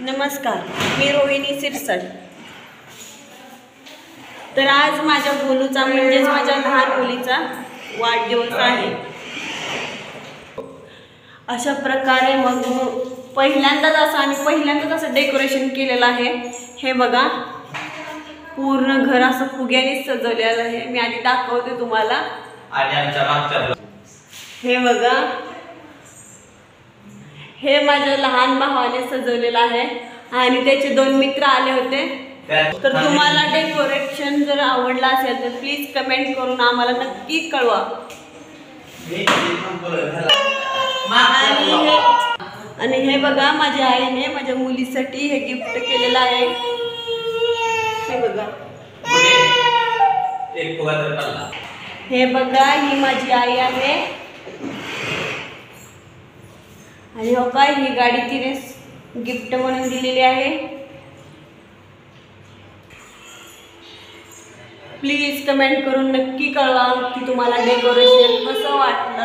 नमस्कार, मी रोहिणी सिरसट। तर आज माझ्या गोलूचा म्हणजेच माझ्या लहान मुलीचा वाढदिवस आहे। अशा प्रकारे मग पहिल्यांदाच असं डेकोरेशन केलेलं आहे। हे बघा, पूर्ण घर असं फुग्याने सजवलेलं आहे। मी आधी दाखवते तुम्हाला। हे बघा, हे माझ्या लहान भावाने सजवलेलं आहे आणि त्याचे 2 मित्र आले होते। तर तुम्हाला डेकोरेशन जर आवडलं असेल तर प्लीज कमेंट करून आम्हाला नक्की कळवा। आणि हे बघा, माझ्या आईने माझ्या मुलीसाठी हे गिफ्ट केलेलं आहे। हे बघा, हे बघा, ही माझी आई आहे आणि हो काय, ही गाडी तिने गिफ्ट म्हणून दिलेली आहे। प्लीज कमेंट करून नक्की कळवा की तुम्हाला डेकोरेशन कसं वाटलं।